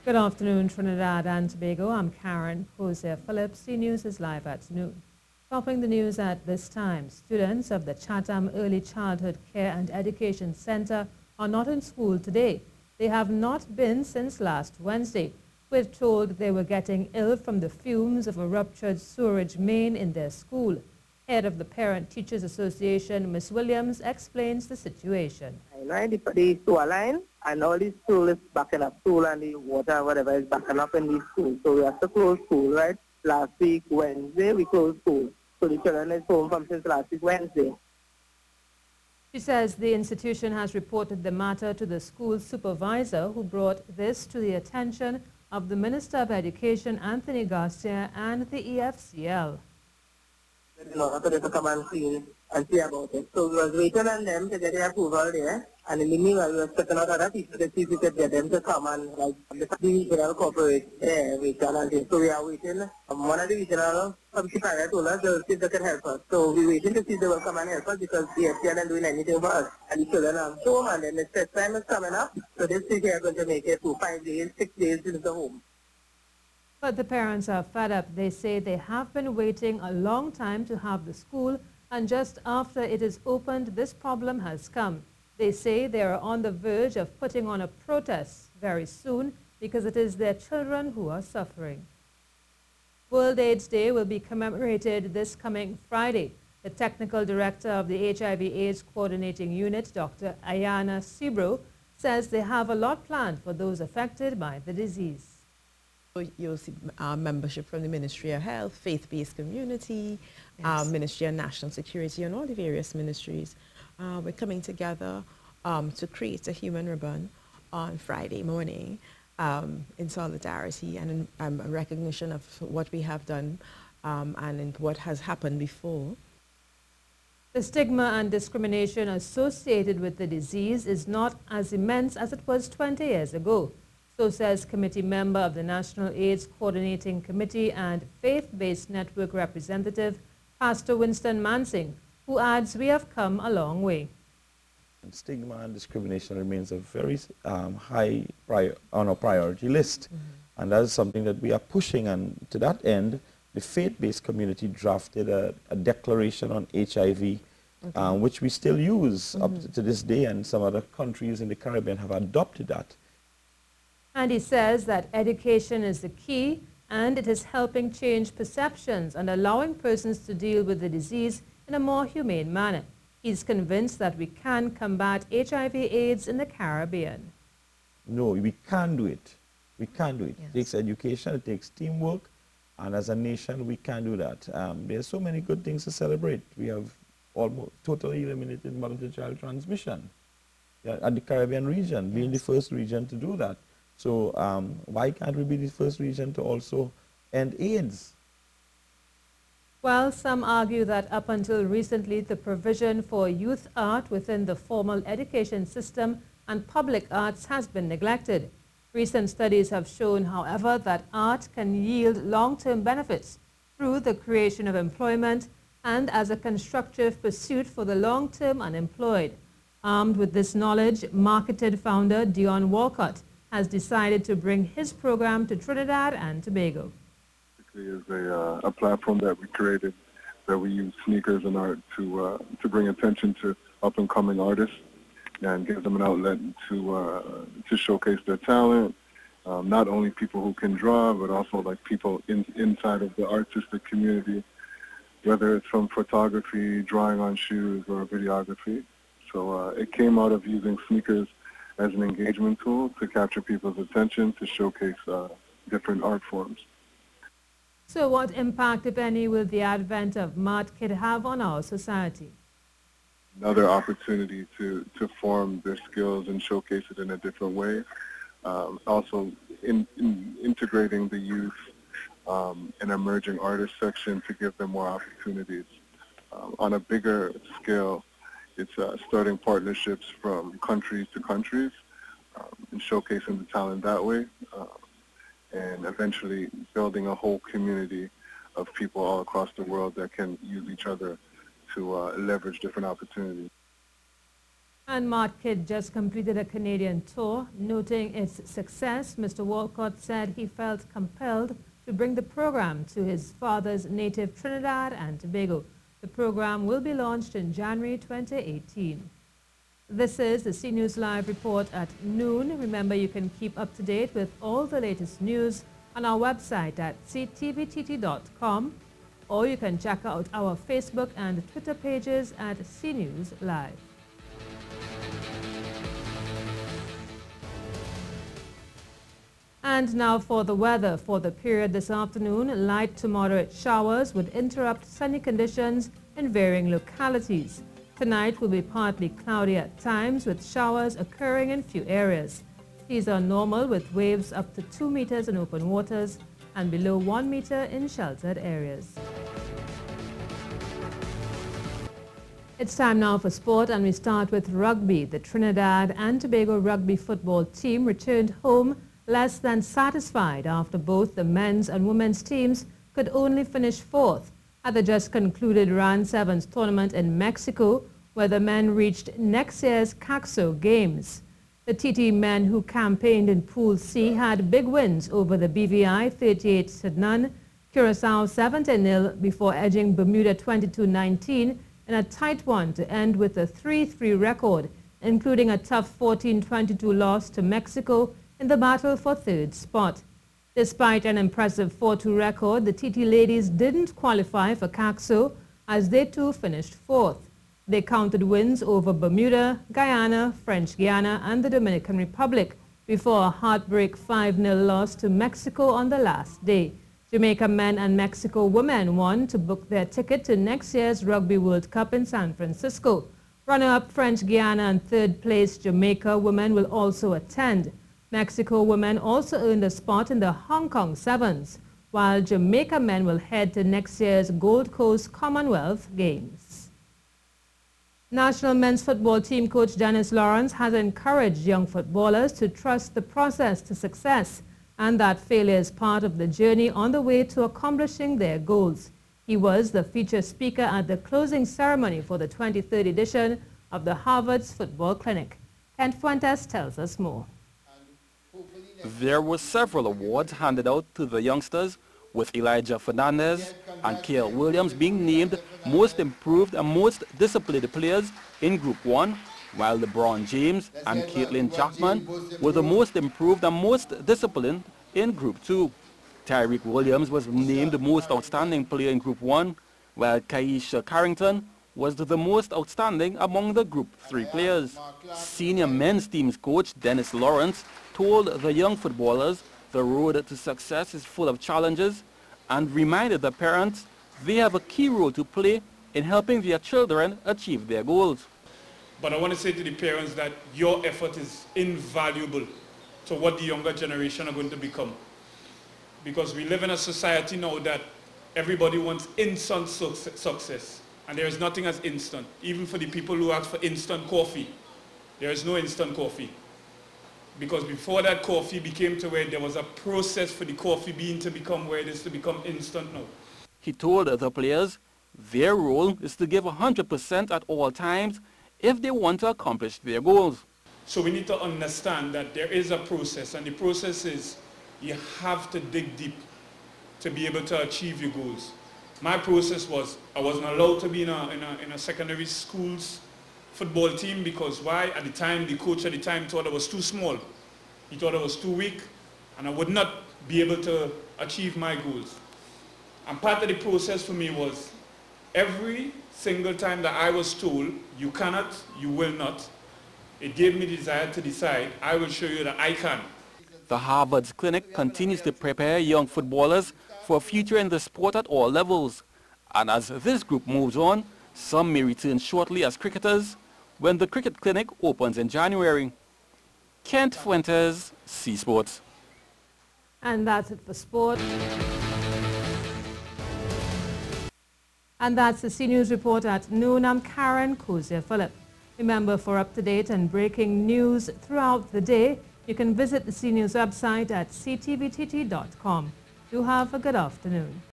Good afternoon, Trinidad and Tobago. I'm Karen Hosea Phillips. C News is live at noon. Topping the news at this time, students of the Chatham Early Childhood Care and Education Center are not in school today. They have not been since last Wednesday. We're told they were getting ill from the fumes of a ruptured sewerage main in their school. Head of the Parent Teachers Association, Ms. Williams, explains the situation. Right, the sewer line and all the school is backing up, school and the water, whatever is backing up in the school. So we have to close school, right? Last week, Wednesday, we closed school. So the children is home from since last week, Wednesday. She says the institution has reported the matter to the school supervisor, who brought this to the attention of the Minister of Education, Anthony Garcia, and the EFCL. To come and see about it. So we was waiting on them to get their approval there, and in the meanwhile we were checking out other people to see if we could get them to come and the regional corporate there, so we are waiting. One of the regional suppliers told us they'll see if they can help us. So we're waiting to see if they will come and help us because the FCL isn't doing anything for us. And the children are home, and then the test time is coming up, so this week are going to make it to 5 days, 6 days into the home. But the parents are fed up. They say they have been waiting a long time to have the school, and just after it is opened, this problem has come. They say they are on the verge of putting on a protest very soon because it is their children who are suffering. World AIDS Day will be commemorated this coming Friday. The technical director of the HIV/AIDS Coordinating Unit, Dr. Ayana Sibro, says they have a lot planned for those affected by the disease. You'll see membership from the Ministry of Health, faith-based community, Yes. Ministry of National Security, and all the various ministries. We're coming together to create a human ribbon on Friday morning in solidarity and in recognition of what we have done and in what has happened before. The stigma and discrimination associated with the disease is not as immense as it was 20 years ago. So says committee member of the National AIDS Coordinating Committee and Faith-Based Network representative, Pastor Winston Mansing, who adds we have come a long way. Stigma and discrimination remains a very high on our priority list. And that is something that we are pushing. And to that end, the faith-based community drafted a declaration on HIV, which we still use up to this day, and some other countries in the Caribbean have adopted that. And he says that education is the key, and it is helping change perceptions and allowing persons to deal with the disease in a more humane manner. He's convinced that we can combat HIV/AIDS in the Caribbean. No, we can do it. We can do it. Yes. It takes education, it takes teamwork, and as a nation, we can do that. There's so many good things to celebrate. We have almost totally eliminated mother-to-child transmission at the Caribbean region, being the first region to do that. So why can't we be the first region to also end AIDS? Well, some argue that up until recently, the provision for youth art within the formal education system and public arts has been neglected. Recent studies have shown, however, that art can yield long-term benefits through the creation of employment and as a constructive pursuit for the long-term unemployed. Armed with this knowledge, Martk'd founder Dion Walcott has decided to bring his program to Trinidad and Tobago. Is a platform that we created that we use sneakers and art to bring attention to up-and-coming artists and give them an outlet to showcase their talent. Not only people who can draw, but also like people inside of the artistic community, whether it's from photography, drawing on shoes, or videography. So it came out of using sneakers as an engagement tool to capture people's attention, to showcase different art forms. So what impact, if any, will the advent of Martk'd have on our society? Another opportunity to form their skills and showcase it in a different way. Also integrating the youth and emerging artist section to give them more opportunities. On a bigger scale, it's starting partnerships from countries to countries and showcasing the talent that way, and eventually building a whole community of people all across the world that can use each other to leverage different opportunities. And Martk'd just completed a Canadian tour. Noting its success, Mr. Walcott said he felt compelled to bring the program to his father's native Trinidad and Tobago. The program will be launched in January 2018. This is the CNews Live report at noon. Remember, you can keep up to date with all the latest news on our website at ctvtt.com, or you can check out our Facebook and Twitter pages at CNews Live. And now for the weather. For the period this afternoon, light to moderate showers would interrupt sunny conditions in varying localities. Tonight will be partly cloudy at times, with showers occurring in few areas. These are normal, with waves up to 2 meters in open waters and below 1 meter in sheltered areas. It's time now for sport, and we start with rugby. The Trinidad and Tobago rugby football team returned home less than satisfied after both the men's and women's teams could only finish fourth at the just concluded Round 7's tournament in Mexico, where the men reached next year's CACSO Games. The TT men, who campaigned in Pool C, had big wins over the BVI 38-0, Curaçao 7-0 before edging Bermuda 22-19 in a tight one to end with a 3-3 record, including a tough 14-22 loss to Mexico in the battle for third spot. Despite an impressive 4-2 record, the TT ladies didn't qualify for CACSO, as they too finished fourth. They counted wins over Bermuda, Guyana, French Guiana and the Dominican Republic before a heartbreak 5-0 loss to Mexico on the last day. Jamaica men and Mexico women won to book their ticket to next year's Rugby World Cup in San Francisco. Runner-up French Guiana and third place Jamaica women will also attend. Mexico women also earned a spot in the Hong Kong Sevens, while Jamaica men will head to next year's Gold Coast Commonwealth Games. National men's football team coach Dennis Lawrence has encouraged young footballers to trust the process to success, and that failure is part of the journey on the way to accomplishing their goals. He was the featured speaker at the closing ceremony for the 23rd edition of the Harvard's Football Clinic. Kent Fuentes tells us more. There were several awards handed out to the youngsters, with Elijah Fernandez and Kale Williams being named most improved and most disciplined players in Group 1, while LeBron James and Caitlin Jackman were the most improved and most disciplined in Group 2. Tyreek Williams was named the most outstanding player in Group 1, while Kaisha Carrington was the most outstanding among the Group 3 players. Senior men's team's coach Dennis Lawrence told the young footballers the road to success is full of challenges and reminded the parents they have a key role to play in helping their children achieve their goals. But I want to say to the parents that your effort is invaluable to what the younger generation are going to become. Because we live in a society now that everybody wants instant success. And there is nothing as instant. Even for the people who ask for instant coffee, there is no instant coffee. Because before that coffee became to where there was a process for the coffee bean to become where it is to become instant now. He told the players their role is to give 100% at all times if they want to accomplish their goals. So we need to understand that there is a process, and the process is you have to dig deep to be able to achieve your goals. My process was I wasn't allowed to be in a secondary school's football team because why? At the time, the coach at the time thought I was too small. He thought I was too weak, and I would not be able to achieve my goals. And part of the process for me was every single time that I was told, you cannot, you will not, it gave me the desire to decide, I will show you that I can. The Harvard's clinic continues to prepare young footballers for a future in the sport at all levels. And as this group moves on, some may return shortly as cricketers when the cricket clinic opens in January. Kent Fuentes, C Sports. And that's it for sport. And that's the CNews report at noon. I'm Karen Kozier-Phillip. Remember, for up-to-date and breaking news throughout the day, you can visit the CNews website at ctvtt.com. Do have a good afternoon.